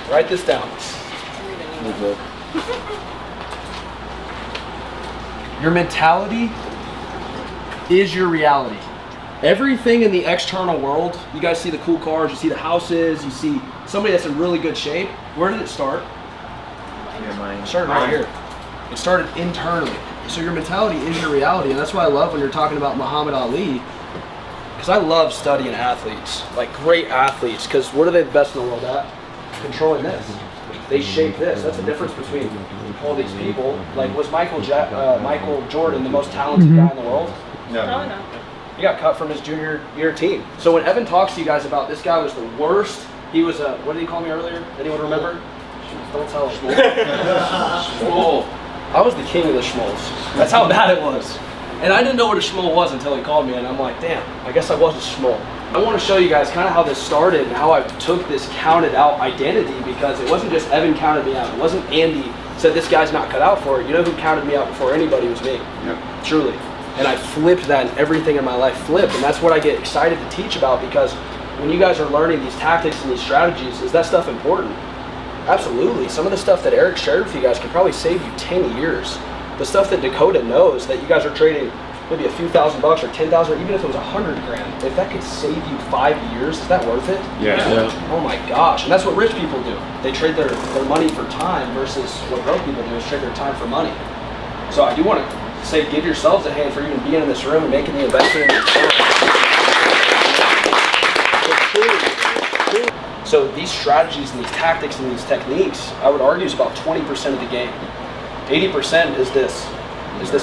Write this down. Your mentality is your reality. Everything in the external world, you guys see the cool cars, you see the houses, you see somebody that's in really good shape. Where did it start? It started right here. It started internally. So your mentality is your reality, and that's why I love when you're talking about Muhammad Ali, because I love studying athletes, like great athletes, because what are they the best in the world at? Controlling this. They shape this. That's the difference between all these people. Like, was Michael Jordan the most talented guy in the world? No. He got cut from his junior year team. So when Evan talks to you guys about this guy was the worst, he was a, what did he call me earlier? Anyone remember? Don't tell him. Schmoll. I was the king of the schmolls. That's how bad it was. And I didn't know what a schmoll was until he called me, and I'm like, damn, I guess I was a schmoll. I want to show you guys kind of how this started and how I took this counted out identity, because it wasn't just Evan counted me out. It wasn't Andy said this guy's not cut out for it. You know who counted me out before anybody was me. Yep. Truly. And I flipped that, and everything in my life flipped. And that's what I get excited to teach about, because when you guys are learning these tactics and these strategies, is that stuff important? Absolutely. Some of the stuff that Eric shared with you guys could probably save you 10 years. The stuff that Dakota knows that you guys are trading maybe a few $1,000 or 10,000, or even if it was 100 grand, if that could save you 5 years, is that worth it? Yeah. Oh my gosh. And that's what rich people do. They trade their money for time, versus what broke people do is trade their time for money. So I do want to say, give yourselves a hand for even being in this room and making the investment in yourself. So these strategies and these tactics and these techniques, I would argue, is about 20% of the game. 80% is this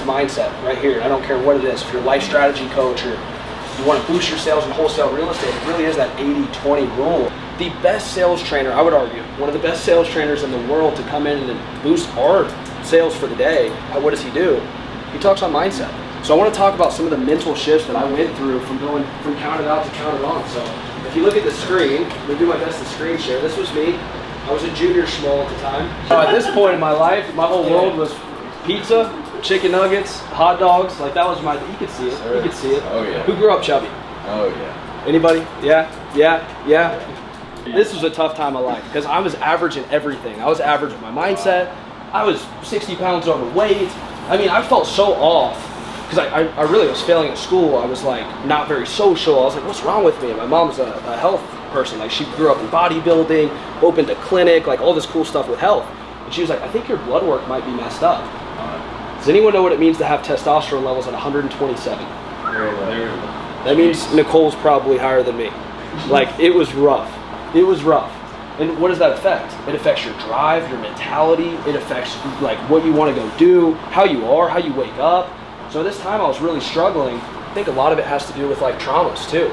mindset right here. I don't care what it is. If you're a life strategy coach or you want to boost your sales in wholesale real estate, it really is that 80-20 rule. The best sales trainer, I would argue, one of the best sales trainers in the world to come in and boost our sales for the day, what does he do? He talks on mindset. So I want to talk about some of the mental shifts that I went through from going from counted out to counted on. So if you look at the screen, I'm going to do my best to screen share. This was me. I was a junior schmoll at the time. So at this point in my life, my whole world was pizza, chicken nuggets, hot dogs. Like, that was my, you could see it. You could see it. Oh yeah. Who grew up chubby? Oh yeah. Anybody? Yeah? This was a tough time of life, because I was average in everything. I was average with my mindset. I was 60 pounds overweight. I mean, I felt so off, because I really was failing at school. I was like not very social. I was like, what's wrong with me? And my mom's a health person. Like, she grew up in bodybuilding, opened a clinic, like all this cool stuff with health. And she was like, I think your blood work might be messed up. Does anyone know what it means to have testosterone levels at 127? That means Nicole's probably higher than me. Like, it was rough. It was rough. And what does that affect? It affects your drive, your mentality. It affects like what you want to go do, how you are, how you wake up. So this time I was really struggling. I think a lot of it has to do with like traumas too.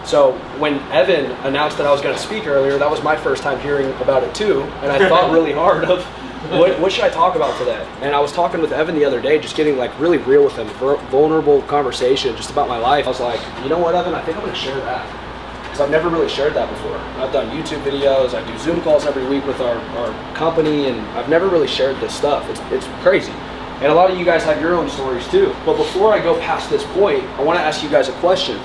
So when Evan announced that I was going to speak earlier, that was my first time hearing about it too. And I thought really hard of what should I talk about today? And I was talking with Evan the other day, just getting like really real with him, vulnerable conversation just about my life. I was like, you know what, Evan, I think I'm going to share that. Because I've never really shared that before. I've done YouTube videos, I do Zoom calls every week with our company, and I've never really shared this stuff. It's crazy. And a lot of you guys have your own stories too. But before I go past this point, I want to ask you guys a question.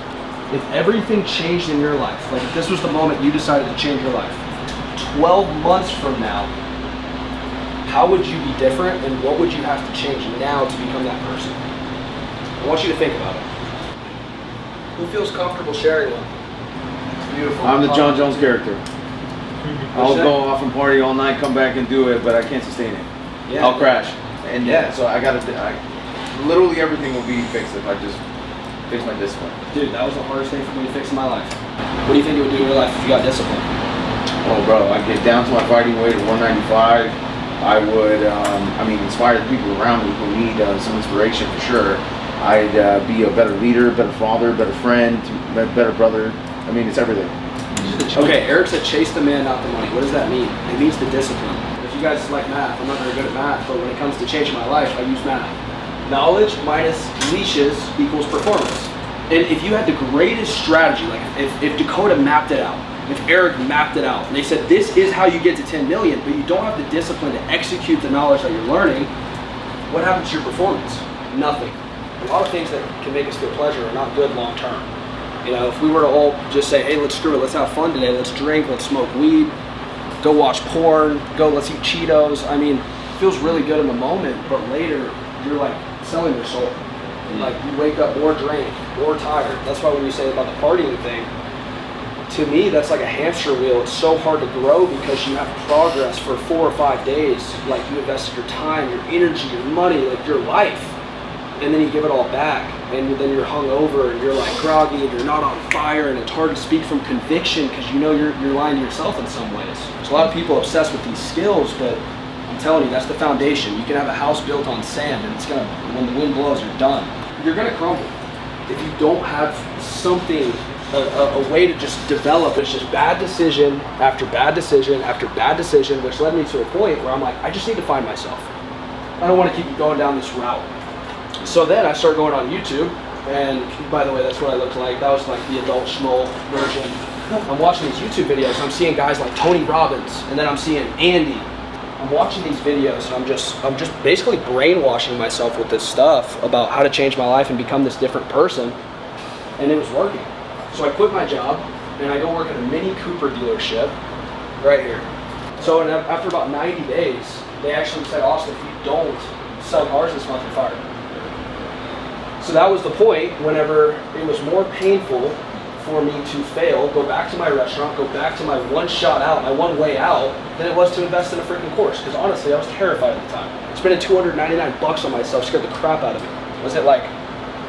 If everything changed in your life, like if this was the moment you decided to change your life, 12 months from now, how would you be different, and what would you have to change now to become that person? I want you to think about it. Who feels comfortable sharing one? Beautiful. I'm the John Jones character. I'll go off and party all night, come back and do it, but I can't sustain it. Yeah. I'll crash. And so literally everything will be fixed if I just fix my discipline. Dude, that was the hardest thing for me to fix in my life. What do you think it would do in your life if you got discipline? Oh, bro, I'd get down to my fighting weight of 195. I would, inspire the people around me who need some inspiration for sure. I'd be a better leader, better father, better friend, better brother. I mean, it's everything. Okay, Eric said chase the man, not the money. What does that mean? It means the discipline. If you guys like math, I'm not very good at math, but when it comes to changing my life, I use math. Knowledge minus leashes equals performance. And if you had the greatest strategy, like if Dakota mapped it out, if Eric mapped it out, and they said this is how you get to 10 million, but you don't have the discipline to execute the knowledge that you're learning, what happens to your performance? Nothing. A lot of things that can make us feel pleasure are not good long term. You know, if we were to all just say, hey, let's screw it, let's have fun today, let's drink, let's smoke weed, go watch porn, go let's eat Cheetos. I mean, it feels really good in the moment, but later you're like selling your soul. Like you wake up more drained, more tired. That's why when you say about the partying thing, to me that's like a hamster wheel. It's so hard to grow because you have progress for 4 or 5 days. Like you invested your time, your energy, your money, like your life, and then you give it all back, and then you're hungover and you're like groggy and you're not on fire, and it's hard to speak from conviction because you know you're lying to yourself in some ways. There's a lot of people obsessed with these skills, but I'm telling you, that's the foundation. You can have a house built on sand, and it's gonna, when the wind blows, you're done. You're gonna crumble if you don't have something, a way to just develop. It's just bad decision after bad decision after bad decision, which led me to a point where I'm like, I just need to find myself. I don't want to keep going down this route. So then I started going on YouTube, and by the way, that's what I looked like. That was like the adult schmoll version. I'm watching these YouTube videos, and I'm seeing guys like Tony Robbins, and then I'm seeing Andy. I'm watching these videos, and I'm just basically brainwashing myself with this stuff about how to change my life and become this different person, and it was working. So I quit my job, and I go work at a Mini Cooper dealership right here. So after about 90 days, they actually said, Austin, if you don't sell cars this month, you're fired. So that was the point whenever it was more painful for me to fail, go back to my restaurant, go back to my one shot out, my one way out, than it was to invest in a freaking course. Because honestly, I was terrified at the time. Spending $299 on myself scared the crap out of me. Was it like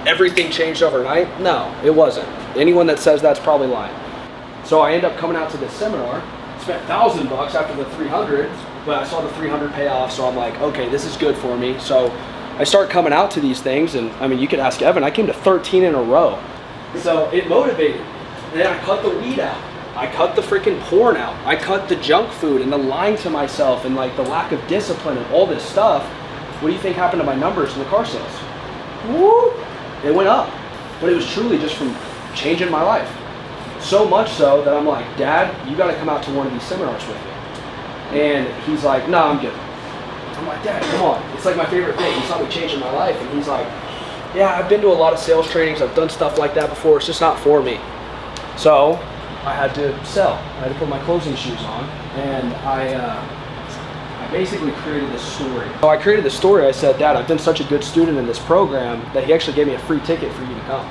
everything changed overnight? No, it wasn't. Anyone that says that's probably lying. So I end up coming out to this seminar, spent $1,000 after the 300, but I saw the 300 pay off, so I'm like, okay, this is good for me. So I start coming out to these things, and I mean, you could ask Evan, I came to 13 in a row. So it motivated me. And then I cut the weed out. I cut the freaking porn out. I cut the junk food and the lying to myself and like the lack of discipline and all this stuff. What do you think happened to my numbers in the car sales? Woo! It went up. But it was truly just from changing my life. So much so that I'm like, Dad, you got to come out to one of these seminars with me. And he's like, no, I'm good. I'm like, Dad, come on. It's like my favorite thing. He saw me changing my life, and he's like, yeah, I've been to a lot of sales trainings. I've done stuff like that before. It's just not for me. So I had to sell. I had to put my closing shoes on, and I basically created this story. So I created this story. I said, Dad, I've been such a good student in this program that he actually gave me a free ticket for you to come.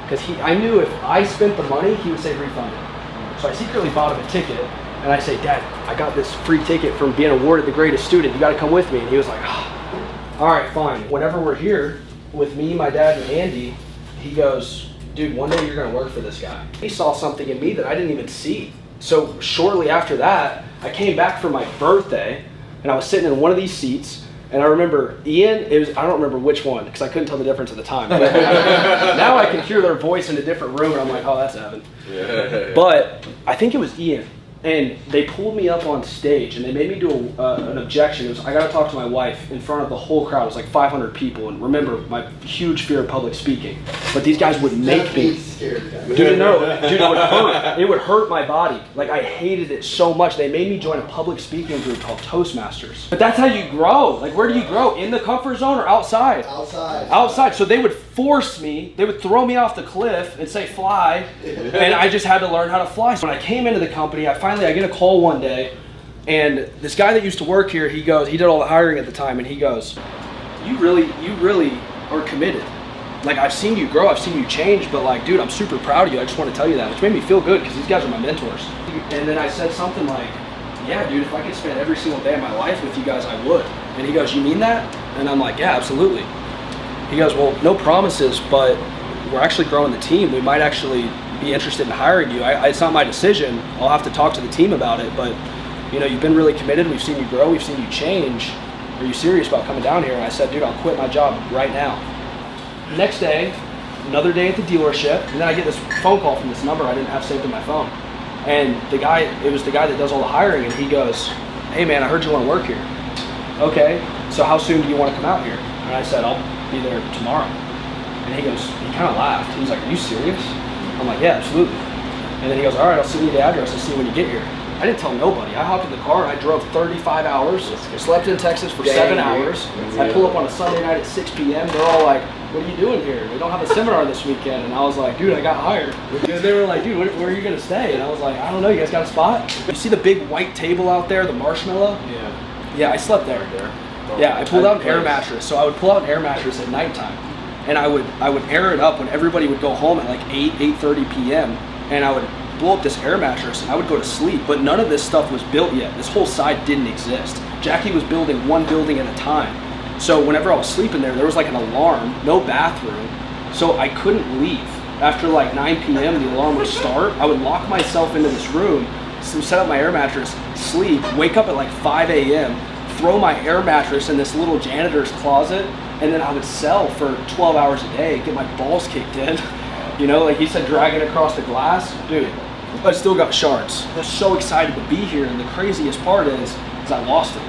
Because I knew if I spent the money, he would say refund it. So I secretly bought him a ticket, and I say, Dad, I got this free ticket from being awarded the greatest student. You got to come with me. And he was like, oh, all right, fine. Whenever we're here with me, my dad, and Andy, he goes, dude, one day you're going to work for this guy. He saw something in me that I didn't even see. So shortly after that, I came back for my birthday, and I was sitting in one of these seats, and I remember Ian, I don't remember which one, because I couldn't tell the difference at the time. But now I can hear their voice in a different room, and I'm like, oh, that's Evan. Yeah. But I think it was Ian. And they pulled me up on stage, and they made me do an objection. It was, I got to talk to my wife in front of the whole crowd. It was like 500 people, and remember my huge fear of public speaking. But these guys would make me. Dude, no, dude, it would hurt. It would hurt my body. Like I hated it so much. They made me join a public speaking group called Toastmasters. But that's how you grow. Like where do you grow? In the comfort zone or outside? Outside. Outside. So they would force me. They would throw me off the cliff and say fly, and I just had to learn how to fly. So when I came into the company, I get a call one day, and this guy that used to work here, he did all the hiring at the time, and he goes, you really are committed. Like I've seen you grow, I've seen you change, but like, dude, I'm super proud of you. I just want to tell you that, which made me feel good because these guys are my mentors. And then I said something like, yeah, dude, if I could spend every single day of my life with you guys, I would. And he goes, you mean that? And I'm like, yeah, absolutely. He goes, well, no promises, but we're actually growing the team. We might actually be interested in hiring you. It's not my decision. I'll have to talk to the team about it, but you know, you've been really committed. We've seen you grow. We've seen you change. Are you serious about coming down here? And I said, dude, I'll quit my job right now. Next day, another day at the dealership, and then I get this phone call from this number I didn't have saved in my phone. And it was the guy that does all the hiring, and he goes, hey man, I heard you want to work here. Okay, so how soon do you want to come out here? And I said, I'll be there tomorrow. And he kind of laughed. He was like, are you serious? I'm like, yeah, absolutely. And then he goes, all right, I'll send you the address and see when you get here. I didn't tell nobody. I hopped in the car and I drove 35 hours, slept in Texas for 7 hours. I pull up on a Sunday night at 6 p.m. They're all like, what are you doing here? We don't have a seminar this weekend. And I was like, dude, I got hired. And they were like, dude, where are you going to stay? And I was like, I don't know. You guys got a spot? You see the big white table out there, the marshmallow? Yeah. Yeah, I slept there. Yeah, I pulled out an air mattress. So I would pull out an air mattress at nighttime. And I would air it up when everybody would go home at like 8:30 p.m. And I would blow up this air mattress and I would go to sleep. But none of this stuff was built yet. This whole side didn't exist. Jackie was building one building at a time. So whenever I was sleeping there was like an alarm, no bathroom. So I couldn't leave. After like 9 p.m. the alarm would start. I would lock myself into this room, set up my air mattress, sleep, wake up at like 5 a.m., throw my air mattress in this little janitor's closet, and then I would sell for 12 hours a day, get my balls kicked in. You know, like he said, dragging across the glass. Dude, I still got shards. I'm so excited to be here, and the craziest part is I lost it.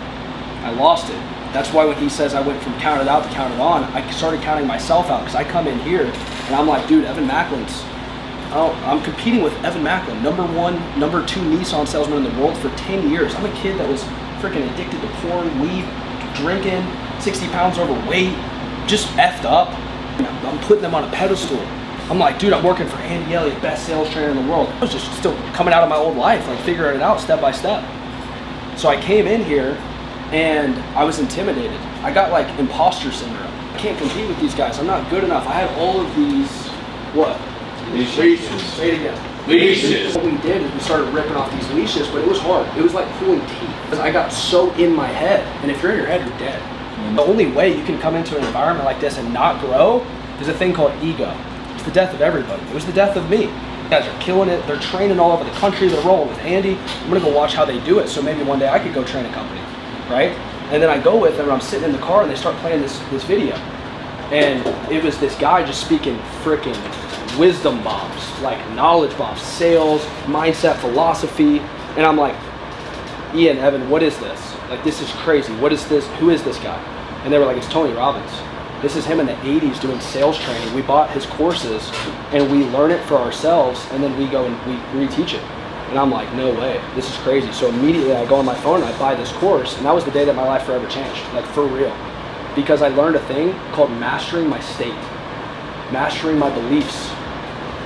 I lost it. That's why when he says I went from counted out to counted on, I started counting myself out, because I come in here and I'm like, dude, Evan Macklin's, I'm competing with Evan Macklin, #1, #2 Nissan salesman in the world for 10 years. I'm a kid that was freaking addicted to porn, weed, drinking, 60 pounds overweight, just effed up. I'm putting them on a pedestal. I'm like, dude, I'm working for Andy Elliott, best sales trainer in the world. I was just still coming out of my old life, like figuring it out step by step. So I came in here and I was intimidated. I got like imposter syndrome. I can't compete with these guys. I'm not good enough. I had all of these, what? Leashes. Say it again. Leashes. What we did is we started ripping off these leashes, but it was hard. It was like pulling teeth. Because I got so in my head. And if you're in your head, you're dead. The only way you can come into an environment like this and not grow is a thing called ego. It's the death of everybody. It was the death of me. You guys are killing it. They're training all over the country. They're rolling with Andy. I'm gonna go watch how they do it. So maybe one day I could go train a company, right? And then I go with them and I'm sitting in the car and they start playing this video. And it was this guy just speaking freaking wisdom bombs, like knowledge bombs, sales, mindset, philosophy. And I'm like, Ian, Evan, what is this? Like, this is crazy. What is this? Who is this guy? And they were like, it's Tony Robbins. This is him in the 80s doing sales training. We bought his courses and we learn it for ourselves and then we go and we reteach it. And I'm like, no way, this is crazy. So immediately I go on my phone and I buy this course, and that was the day that my life forever changed, like for real. Because I learned a thing called mastering my state, mastering my beliefs.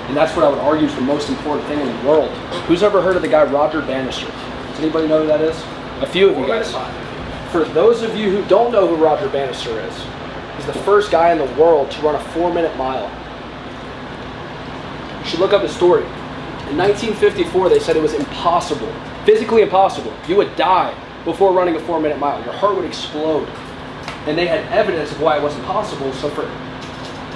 And that's what I would argue is the most important thing in the world. Who's ever heard of the guy Roger Bannister? Does anybody know who that is? A few of you guys. For those of you who don't know who Roger Bannister is, he's the first guy in the world to run a 4-minute mile. You should look up his story. In 1954, they said it was impossible, physically impossible. You would die before running a 4-minute mile. Your heart would explode. And they had evidence of why it wasn't possible. So for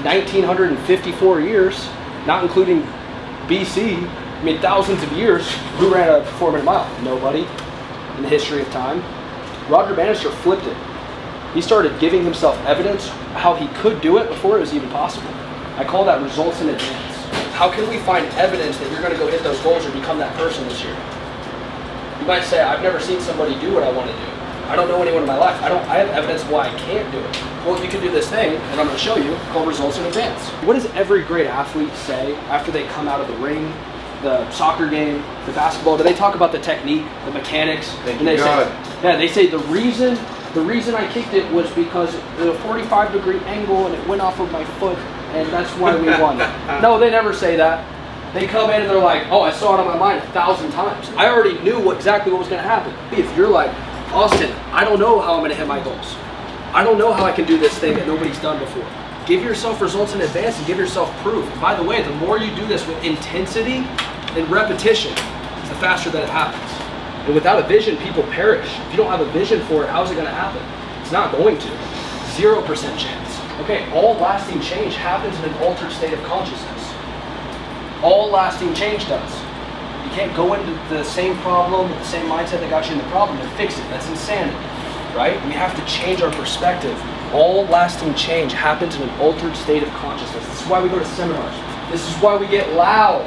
1954 years, not including BC, I mean thousands of years, who ran a 4-minute mile? Nobody in the history of time. Roger Bannister flipped it. He started giving himself evidence how he could do it before it was even possible. I call that results in advance. How can we find evidence that you're going to go hit those goals or become that person this year? You might say, I've never seen somebody do what I want to do. I don't know anyone in my life. I have evidence of why I can't do it. Well, you can do this thing, and I'm going to show you, called results in advance. What does every great athlete say after they come out of the ring, the soccer game, the basketball? Do they talk about the technique, the mechanics? And they say the reason I kicked it was because it was a 45-degree angle and it went off of my foot, and that's why we won. No, they never say that. They come in and they're like, oh, I saw it on my mind 1,000 times. I already knew exactly what was going to happen. If you're like, Austin, I don't know how I'm going to hit my goals. I don't know how I can do this thing that nobody's done before. Give yourself results in advance and give yourself proof. And by the way, the more you do this with intensity and repetition, the faster that it happens. And without a vision, people perish. If you don't have a vision for it, how's it going to happen? It's not going to. 0% chance. Okay, all lasting change happens in an altered state of consciousness. All lasting change does. You can't go into the same problem with the same mindset that got you in the problem and fix it. That's insanity, right? We have to change our perspective. All lasting change happens in an altered state of consciousness. This is why we go to seminars. This is why we get loud.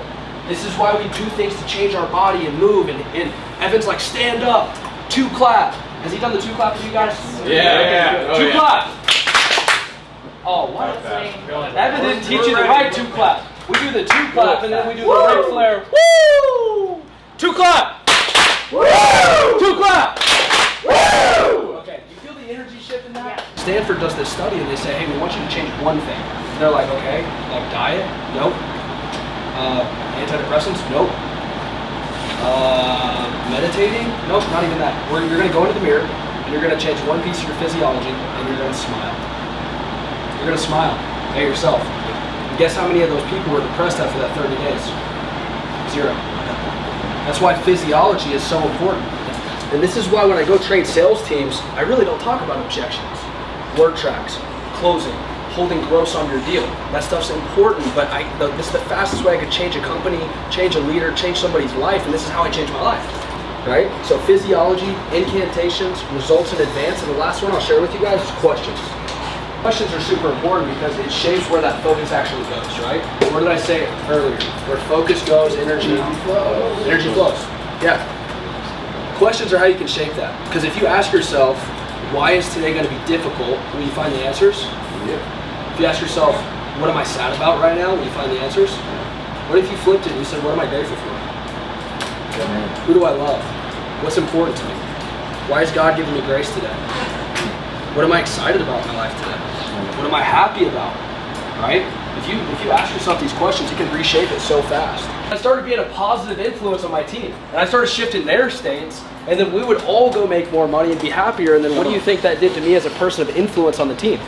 This is why we do things to change our body and move. And Evan's like, stand up, 2 clap. Has he done the 2 clap with you guys? Yeah. Okay, 2 clap. Oh, what? Evan didn't teach you the right 2 clap. We do the 2 clap and then we do the Ric Flair. Woo! 2 clap. Woo! 2 clap. Woo! Okay, you feel the energy shift in that? Yeah. Stanford does this study and they say, hey, we want you to change one thing. And they're like, okay, like diet? Nope. Antidepressants? Nope. Meditating? Nope, not even that. You're going to go into the mirror and you're going to change one piece of your physiology and you're going to smile. You're going to smile at yourself. And guess how many of those people were depressed after that 30 days? 0. That's why physiology is so important. And this is why when I go train sales teams, I really don't talk about objections, word tracks, closing, holding gross on your deal. That stuff's important, but this is the fastest way I could change a company, change a leader, change somebody's life, and this is how I change my life, right? So physiology, incantations, results in advance, and the last one I'll share with you guys is questions. Questions are super important because it shapes where that focus actually goes, right? What did I say earlier? Where focus goes, energy flows. Yeah. Questions are how you can shape that. Because if you ask yourself, why is today going to be difficult, when you find the answers? Yeah. If you ask yourself, what am I sad about right now, when you find the answers? What if you flipped it and you said, what am I grateful for? Who do I love? What's important to me? Why is God giving me grace today? What am I excited about in my life today? What am I happy about? Right? If you ask yourself these questions, you can reshape it so fast. I started being a positive influence on my team, and I started shifting their states, and then we would all go make more money and be happier. And then what do you think that did to me as a person of influence on the team?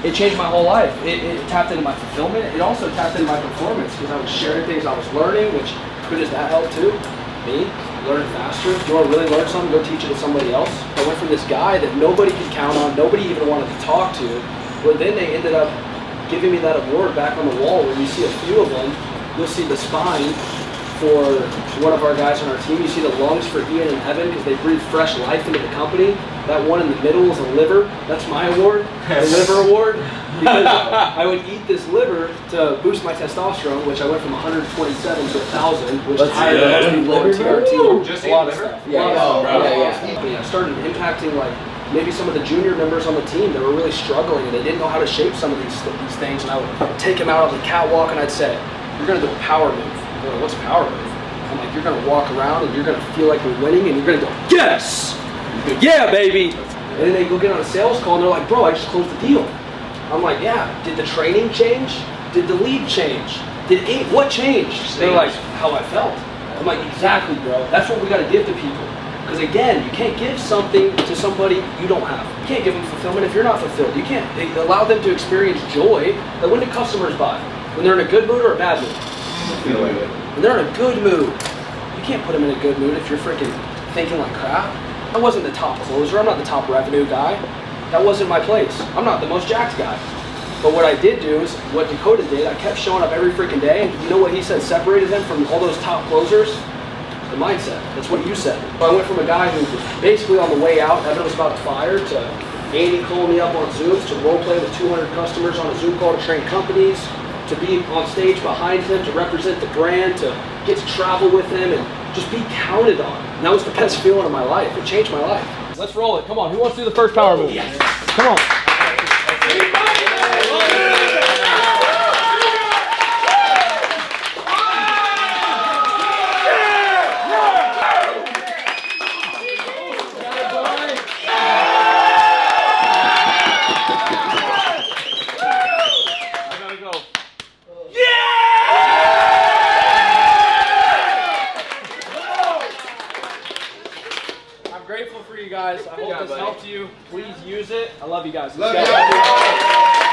It changed my whole life. It tapped into my fulfillment. It also tapped into my performance because I was sharing things I was learning, which who does that help too? Me. Learn faster. If you want to really learn something, go teach it to somebody else. I went from this guy that nobody could count on, nobody even wanted to talk to, but then they ended up giving me that award back on the wall where you see a few of them. You'll see the spine for one of our guys on our team. You see the lungs for Ian and Evan because they breathe fresh life into the company. That one in the middle is a liver. That's my award, the liver award. Because I would eat this liver to boost my testosterone, which I went from 127 to 1,000, which is higher than most people on TRT. Just a lot of liver? stuff. Yeah. I started impacting like maybe some of the junior members on the team that were really struggling and they didn't know how to shape some of these things. And I would take them out on the catwalk and I'd say, you're going to do a power move. They're like, what's a power move? I'm like, you're going to walk around and you're going to feel like you're winning and you're going to go, yes! You go, yeah, baby! And then they go get on a sales call and they're like, bro, I just closed the deal. I'm like, yeah, did the training change? Did the lead change? What changed? They're like, how I felt. I'm like, exactly, bro. That's what we got to give to people. Because again, you can't give something to somebody you don't have. You can't give them fulfillment if you're not fulfilled. You can't allow them to experience joy. Like, when do customers buy? When they're in a good mood or a bad mood? When they're in a good mood. You can't put them in a good mood if you're freaking thinking like crap. I wasn't the top closer. I'm not the top revenue guy. That wasn't my place. I'm not the most jacked guy. But what I did do is what Dakota did. I kept showing up every freaking day. And you know what he said separated him from all those top closers? The mindset. That's what you said. I went from a guy who was basically on the way out, Evan was about to fire, to Andy calling me up on Zooms to role play with 200 customers on a Zoom call to train companies, to be on stage behind him, to represent the brand, to get to travel with him, and just be counted on. And that was the best feeling of my life. It changed my life. Let's roll it. Come on. Who wants to do the first power move? Yes. Come on. Grateful for you guys. I hope this helped you. Please use it. I love you guys. Love you.